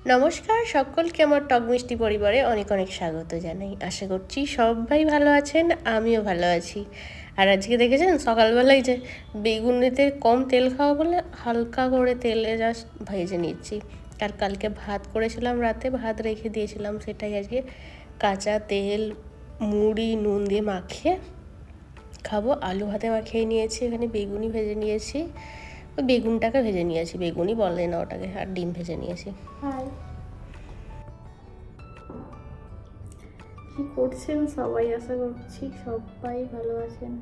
নমস্কার সকলকে আমার টক মিষ্টি পরিবারে অনেক অনেক স্বাগত জানাই। আশা করছি সবাই ভালো আছেন, আমিও ভালো আছি। আর আজকে দেখেছেন সকালবেলায় যে বেগুনেতে কম তেল খাওয়া বলে হালকা করে তেলে জাস্ট ভেজে নিচ্ছি। আর কালকে ভাত করেছিলাম, রাতে ভাত রেখে দিয়েছিলাম, সেটাই আজকে কাঁচা তেল মুড়ি নুন দিয়ে মাখিয়ে খাবো। আলু ভাতে মাখিয়ে নিয়েছি, এখানে বেগুনি ভেজে নিয়েছি, ওই বেগুনটাকে ভেজে নিয়েছি, বেগুনি বলে না ওটাকে, আর ডিম ভেজে নিয়েছি। হাই, কি করছেন সবাই? আশা করছি সবাই ভালো আছেন।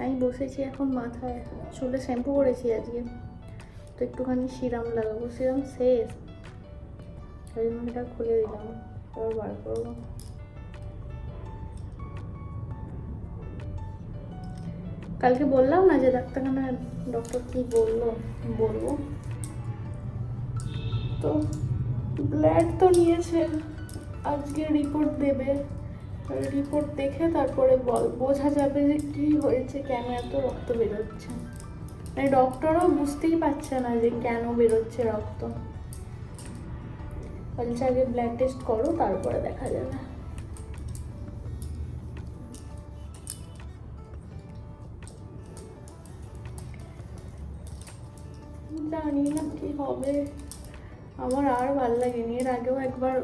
আমি বসেছি এখন, মাথায় চুলে শ্যাম্পু করেছি আজকে, তো একটুখানি সিরাম লাগাবো, সিরাম শেষ, তাই জন্য এটা খুলে দিলাম, এবার বার করবো। কালকে বললাম না যে ডাক্তারখানা ডক্টর কি বলবো। তো ব্লাড তো নিয়েছে, আজকে রিপোর্ট দেবে, রিপোর্ট দেখে তারপরে বোঝা যাবে যে কি হয়েছে, কেন এত রক্ত বেরোচ্ছে। মানে ডক্টরও বুঝতেই পারছে না যে কেন বেরোচ্ছে রক্ত। বলছে আগে ব্লাড টেস্ট করো, তারপরে দেখা যাবে। জানি না কি হবে, আমার আর ভাল লাগেনি। এর আগেও একবার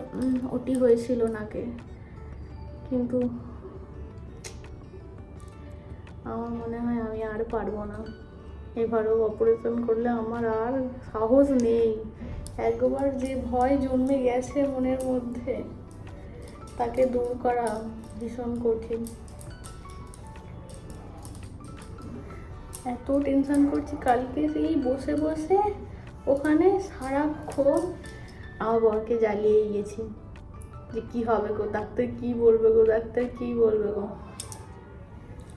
ওটি হয়েছিল নাকে, কিন্তু আমার মনে হয় আমি আর পারবো না। এবারও অপারেশন করলে আমার আর সাহস নেই। একবার যে ভয় জন্মে গেছে মনের মধ্যে, তাকে দূর করা ভীষণ কঠিন। এত টেনশন করছি, কালকে সেই বসে বসে ওখানে সারাক্ষণ আমার বরকে জ্বালিয়েই গেছি যে কি হবে গো, ডাক্তার কি বলবে গো, ডাক্তার কি বলবে গো।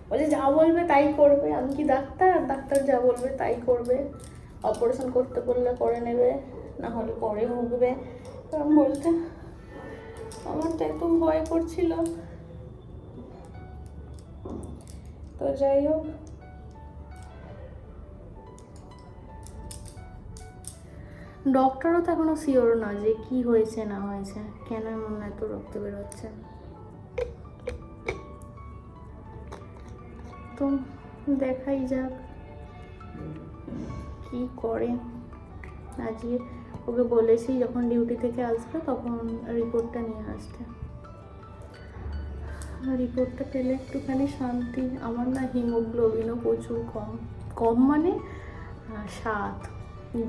বলে যা বলবে তাই করবে, আমি কি ডাক্তার? ডাক্তার যা বলবে তাই করবে। অপারেশন করতে বললে করে নেবে, না হলে পরে ভুগবে। কারণ বলতে আমার তো এত ভয় করছিল। তো যাই হোক, ডক্টরও তো এখনো শিওর না যে কি হয়েছে না হয়েছে, কেন এমন এত রক্ত বেরোচ্ছে। তো দেখাই যাক কি করে। আজকে ওকে বলেছি যখন ডিউটি থেকে আসবে তখন রিপোর্টটা নিয়ে আসতে। রিপোর্টটা পেলে একটুখানি শান্তি। আমার না হিমোগ্লোবিনও প্রচুর কম, কম মানে 7,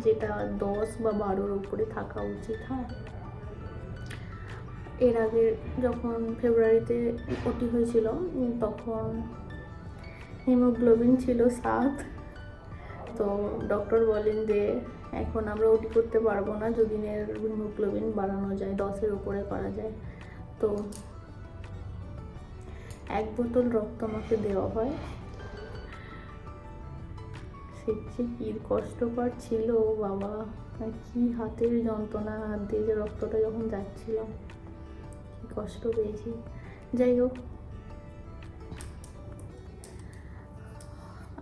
যেটা 10 বা 12-র উপরে থাকা উচিত। হ্যাঁ, এর আগে যখন ফেব্রুয়ারিতে ওটি হয়েছিল তখন হিমোগ্লোবিন ছিল 7। তো ডক্টর বলেন যে এখন আমরা ওটি করতে পারবো না, যদি হিমোগ্লোবিন বাড়ানো যায়, 10-এর উপরে করা যায়। তো 1 বোতল রক্ত আমাকে দেওয়া হয়। সে যে কি কষ্টকর ছিল বাবা, কি হাতের যন্ত্রণা, হাত দিয়ে যে রক্তটা যখন যাচ্ছিল কি কষ্ট পেয়েছি। যাই হোক,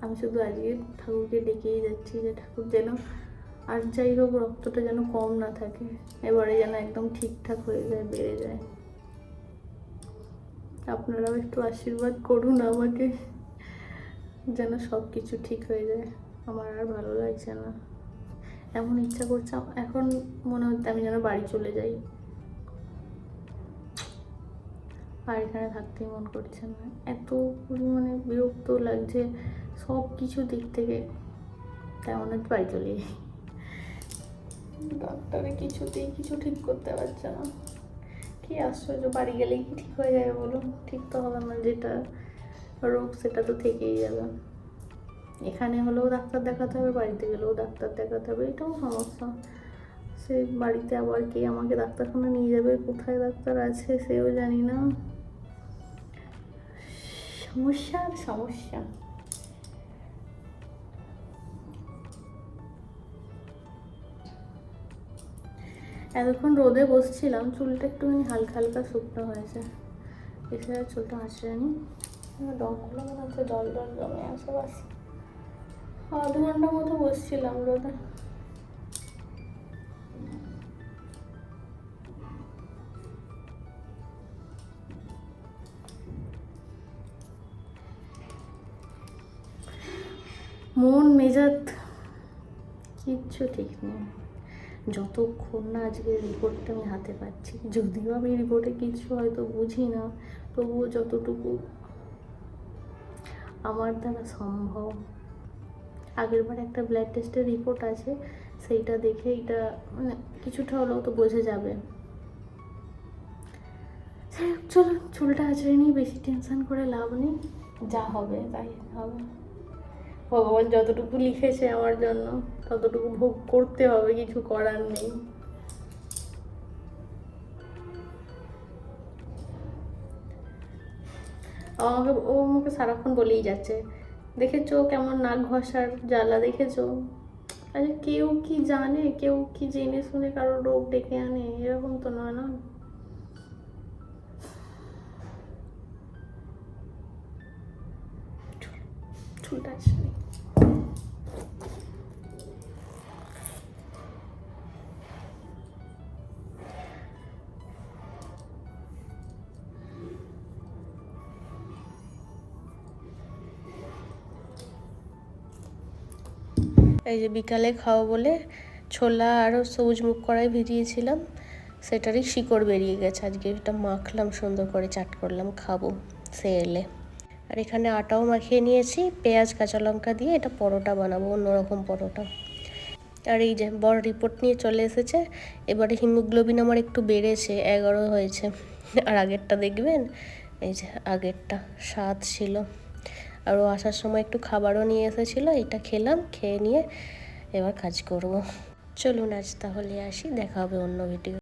আমি শুধু আজকে ঠাকুরকে ডেকেই যাচ্ছি যে ঠাকুর যেন, আর যাই হোক রক্তটা যেন কম না থাকে, এবারে যেন একদম ঠিকঠাক হয়ে যায়, বেড়ে যায়। আপনারাও একটু আশীর্বাদ করুন আমাকে, যেন সব কিছু ঠিক হয়ে যায়। আমার আর ভালো লাগছে না, এমন ইচ্ছা করছে এখন, মনে হচ্ছে আমি যেন বাড়ি চলে যাই, আর এখানে থাকতেই মন করছে না। এত পরিমাণে বিরক্ত লাগছে সব কিছু দিক থেকে, তাই মনে হচ্ছে বাড়ি চলে যাই। ডাক্তারে কিছুতেই কিছু ঠিক করতে পারছে না। কি আশ্চর্য, বাড়ি গেলেই কি ঠিক হয়ে যাবে বলুন? ঠিক তো হবে না, যেটা রোগ সেটা তো থেকেই যাবে। এখানে হলেও ডাক্তার দেখাতে হবে, বাড়িতে গেলেও ডাক্তার দেখাতে হবে, এটাও সমস্যা। সে বাড়িতে আবার কে আমাকে ডাক্তারখানা নিয়ে যাবে, কোথায় ডাক্তার আছে সেও জানি না। সমস্যার সমস্যা। এতক্ষণ রোদে বসছিলাম, চুলটা একটুখানি হালকা হালকা শুকনো হয়েছে, এছাড়া চুলটা আঁচড়ানি। ডগগুলো মনে হচ্ছে জল জল জমে আছে, বাস 1/2 ঘন্টা মতো বসছিলাম রোদে। মন মেজাজ কিচ্ছু ঠিক নেই, যতক্ষণ না আজকে রিপোর্টটা আমি হাতে পাচ্ছি। যদিও আমি রিপোর্টে কিছু হয়তো বুঝি না, তবুও যতটুকু আমার দ্বারা সম্ভব। আগের বার একটা ব্লাড টেস্টের রিপোর্ট আছে, সেইটা দেখে এটা মানে কিছুটা হলেও তো বোঝা যাবে। চলো চুলটা আঁচড়ে নিই, বেশি টেনশন করে লাভ নেই, যা হবে তাই হবে। ভগবান যতটুকু লিখেছে আমার জন্য ততটুকু ভোগ করতে হবে, কিছু করার নেই। আমাকে সারাক্ষণ বলেই যাচ্ছে, দেখেছো কেমন নাক ঘষার জ্বালা, দেখেছো? আচ্ছা কেউ কি জানে, কেউ কি জেনে শুনে কারো রোগ ডেকে আনে? এরকম তো নয় না। চুলটা আছে। এই যে বিকালে খাওয়া বলে ছোলা আর সবুজ মুগ কড়াই ভিজিয়েছিলাম, সেটারই শিকড় বেরিয়ে গেছে। আজকে এটা মাখলাম, সুন্দর করে চাট করলাম, খাবো সে এলে। আর এখানে আটাও মাখিয়ে নিয়েছি, পেঁয়াজ কাঁচা লঙ্কা দিয়ে এটা পরোটা বানাবো, অন্যরকম পরোটা। আর এই যে বড় রিপোর্ট নিয়ে চলে এসেছে। এবারে হিমোগ্লোবিন আমার একটু বেড়েছে, 11 হয়েছে। আর আগেরটা দেখবেন, এই যে আগেরটা 7 ছিল। আর ও আসার সময় একটু খাবারও নিয়ে এসেছিলো, এটা খেলাম, খেয়ে নিয়ে এবার কাজ করব। চলুন আজ তাহলে আসি, দেখা হবে অন্য ভিডিও।